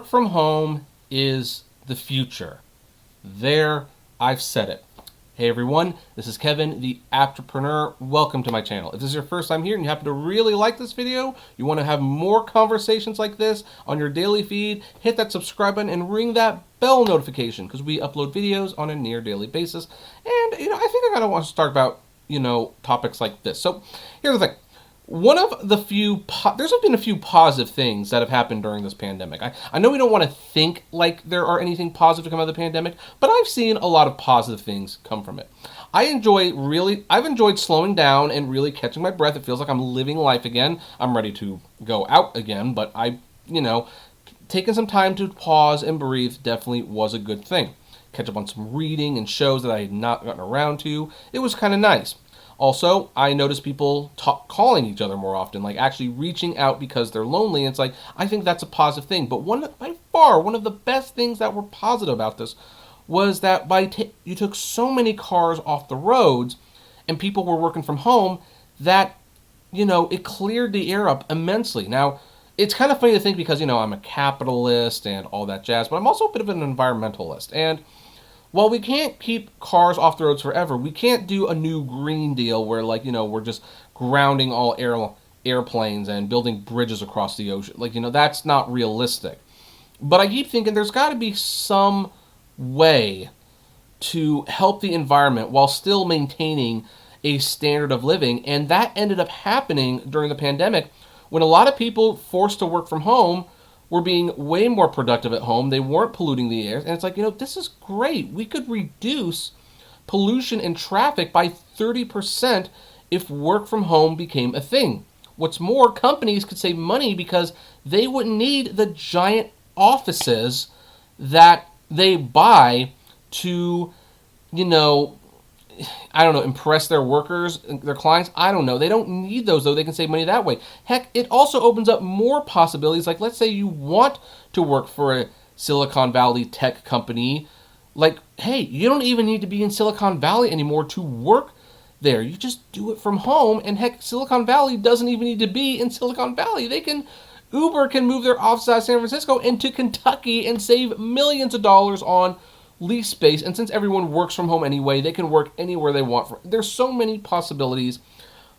from home is the future. There, I've said it. Hey everyone, this is Kevin, the Apptrepreneur. Welcome to my channel. If this is your first time here and you happen to really like this video, you want to have more conversations like this on your daily feed, hit that subscribe button and ring that bell notification because we upload videos on a near daily basis. And, I think I kind of want to start about, topics like this. So here's the thing. One of the few, there's been a few positive things that have happened during this pandemic. I know we don't want to think like there are anything positive to come out of the pandemic, but I've seen a lot of positive things come from it. I've enjoyed slowing down and really catching my breath. It feels like I'm living life again. I'm ready to go out again, but taking some time to pause and breathe definitely was a good thing. Catch up on some reading and shows that I had not gotten around to. It was kind of nice. Also, I notice people calling each other more often, like actually reaching out because they're lonely. It's like, I think that's a positive thing. But by far, one of the best things that were positive about this was that you took so many cars off the roads and people were working from home that, it cleared the air up immensely. Now, it's kind of funny to think because, I'm a capitalist and all that jazz, but I'm also a bit of an environmentalist. And while we can't keep cars off the roads forever, we can't do a new Green Deal where, we're just grounding all airplanes and building bridges across the ocean. That's not realistic. But I keep thinking there's got to be some way to help the environment while still maintaining a standard of living. And that ended up happening during the pandemic when a lot of people forced to work from home were being way more productive at home. They weren't polluting the air. And it's like, this is great. We could reduce pollution and traffic by 30% if work from home became a thing. What's more, companies could save money because they wouldn't need the giant offices that they buy to, impress their workers, their clients. I don't know. They don't need those, though. They can save money that way. Heck, it also opens up more possibilities. Like, let's say you want to work for a Silicon Valley tech company. Like, hey, you don't even need to be in Silicon Valley anymore to work there. You just do it from home. And heck, Silicon Valley doesn't even need to be in Silicon Valley. Uber can move their office out of San Francisco into Kentucky and save millions of dollars on lease space, and since everyone works from home anyway, they can work anywhere they want. There's so many possibilities,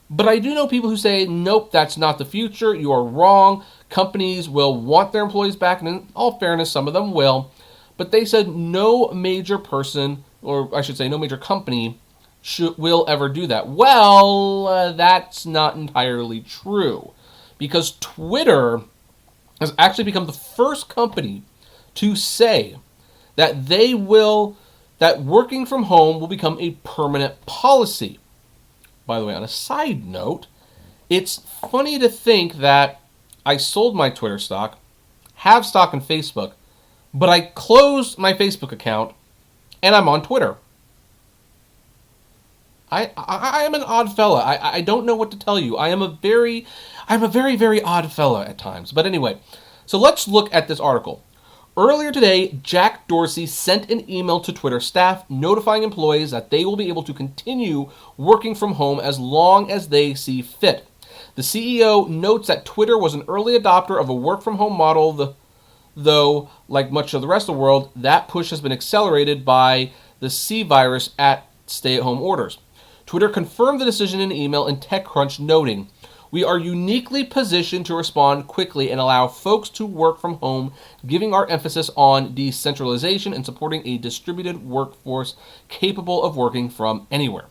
but I do know people who say, nope, that's not the future. You are wrong. Companies will want their employees back, and in all fairness, some of them will, but they said no major person, or I should say no major company, will ever do that. Well, that's not entirely true, because Twitter has actually become the first company to say that working from home will become a permanent policy. By the way, on a side note, it's funny to think that I sold my Twitter stock, have stock in Facebook, but I closed my Facebook account and I'm on Twitter. I am an odd fella. I don't know what to tell you. I'm a very, very odd fella at times. But anyway, so let's look at this article. Earlier today, Jack Dorsey sent an email to Twitter staff notifying employees that they will be able to continue working from home as long as they see fit. The CEO notes that Twitter was an early adopter of a work-from-home model, though, like much of the rest of the world, that push has been accelerated by the C virus at stay-at-home orders. Twitter confirmed the decision in an email in TechCrunch, noting, "We are uniquely positioned to respond quickly and allow folks to work from home, giving our emphasis on decentralization and supporting a distributed workforce capable of working from anywhere.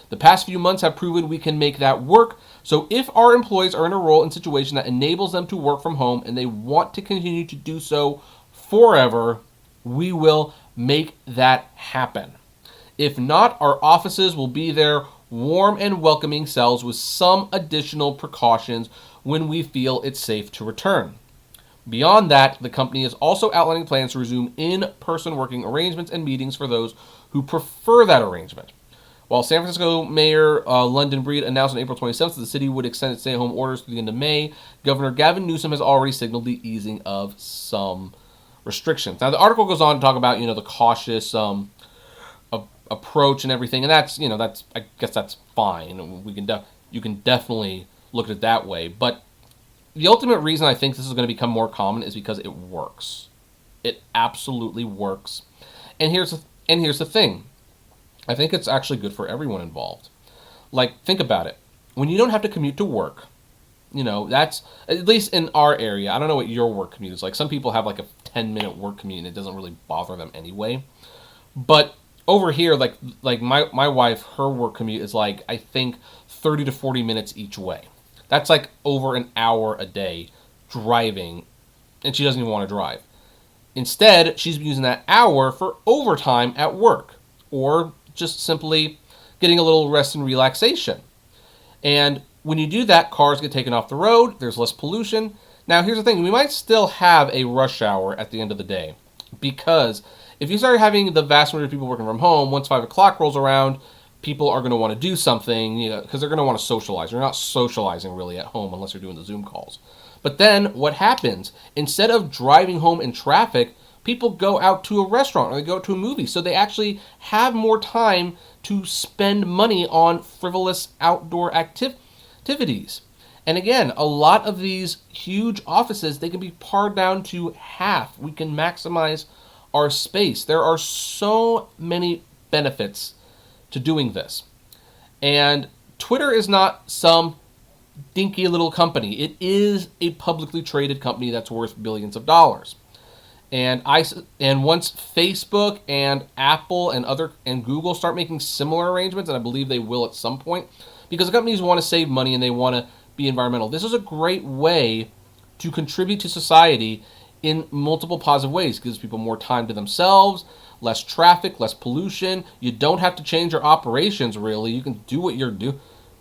The past few months have proven we can make that work, so if our employees are in a role and situation that enables them to work from home and they want to continue to do so forever, we will make that happen. If not, our offices will be there, warm and welcoming cells with some additional precautions when we feel it's safe to return." Beyond that, the company is also outlining plans to resume in-person working arrangements and meetings for those who prefer that arrangement. While San Francisco Mayor London Breed announced on April 27th that the city would extend its stay-at-home orders through the end of May, Governor Gavin Newsom has already signaled the easing of some restrictions. Now, the article goes on to talk about, the cautious approach and everything, and that's I guess that's fine. You can definitely look at it that way, but the ultimate reason I think this is going to become more common is because it works. It absolutely works. And here's the thing. I think it's actually good for everyone involved. Like, think about it. When you don't have to commute to work, that's, at least in our area, I don't know what your work commute is like. Some people have like a 10-minute work commute and it doesn't really bother them anyway. But over here, like my wife, her work commute is like, I think 30 to 40 minutes each way. That's like over an hour a day driving, and she doesn't even want to drive. Instead, she's using that hour for overtime at work, or just simply getting a little rest and relaxation. And when you do that, cars get taken off the road, there's less pollution. Now, here's the thing. We might still have a rush hour at the end of the day, because if you start having the vast majority of people working from home, once 5 o'clock rolls around, people are going to want to do something, because they're going to want to socialize. You're not socializing really at home unless you're doing the Zoom calls. But then what happens? Instead of driving home in traffic, people go out to a restaurant or they go out to a movie. So they actually have more time to spend money on frivolous outdoor activities. And again, a lot of these huge offices, they can be pared down to half. We can maximize our space. There are so many benefits to doing this. And Twitter is not some dinky little company. It is a publicly traded company that's worth billions of dollars. And once Facebook and Apple and Google start making similar arrangements, and I believe they will at some point, because the companies want to save money and they want to be environmental. This is a great way to contribute to society in multiple positive ways. It gives people more time to themselves, less traffic, less pollution. You don't have to change your operations, really. You can do what you're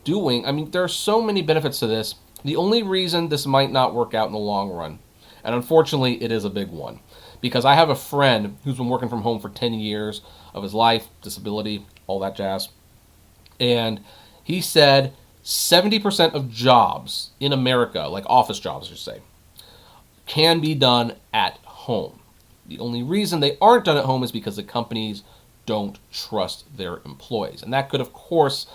doing. I mean, there are so many benefits to this. The only reason this might not work out in the long run, and unfortunately it is a big one, because I have a friend who's been working from home for 10 years of his life, disability, all that jazz, and he said 70% of jobs in America, like office jobs, I should say, can be done at home. The only reason they aren't done at home is because the companies don't trust their employees. And that could, of course,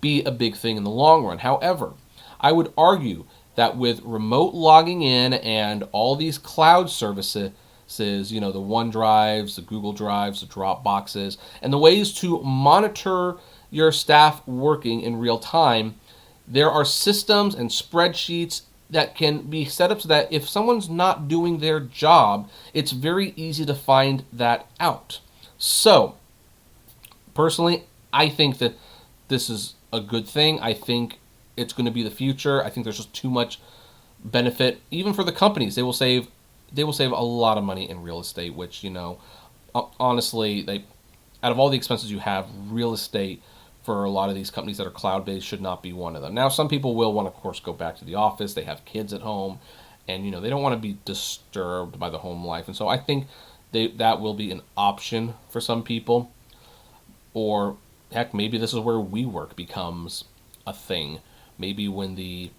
be a big thing in the long run. However, I would argue that with remote logging in and all these cloud services, the OneDrives, the Google Drives, the Dropboxes, and the ways to monitor your staff working in real time, there are systems and spreadsheets that can be set up so that if someone's not doing their job, it's very easy to find that out. So, personally, I think that this is a good thing. I think it's going to be the future. I think there's just too much benefit, even for the companies. They will save a lot of money in real estate, which, honestly, out of all the expenses you have, real estate for a lot of these companies that are cloud-based should not be one of them. Now, some people will want to, of course, go back to the office. They have kids at home, and, they don't want to be disturbed by the home life. And so I think that will be an option for some people. Or, heck, maybe this is where WeWork becomes a thing. Maybe when the,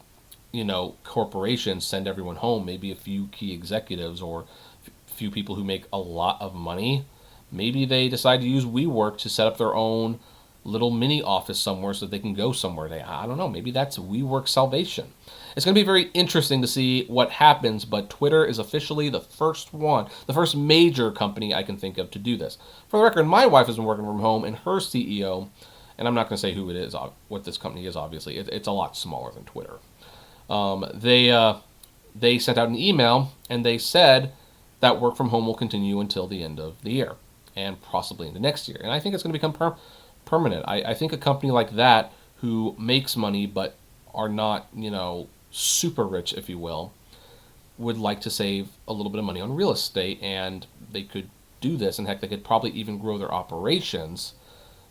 corporations send everyone home, maybe a few key executives or a few people who make a lot of money, maybe they decide to use WeWork to set up their own little mini office somewhere so they can go somewhere. I don't know, maybe that's WeWork salvation. It's going to be very interesting to see what happens, but Twitter is officially the first major company I can think of to do this. For the record, my wife has been working from home, and her CEO, and I'm not going to say who it is, what this company is, obviously. It's a lot smaller than Twitter. They sent out an email, and they said that work from home will continue until the end of the year, and possibly into next year. And I think it's going to become permanent. I think a company like that, who makes money but are not, super rich, if you will, would like to save a little bit of money on real estate, and they could do this, and heck, they could probably even grow their operations.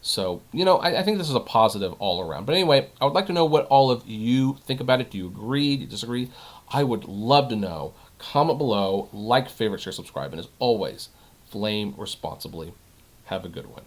So, I think this is a positive all around. But anyway, I would like to know what all of you think about it. Do you agree? Do you disagree? I would love to know. Comment below, like, favorite, share, subscribe, and as always, flame responsibly. Have a good one.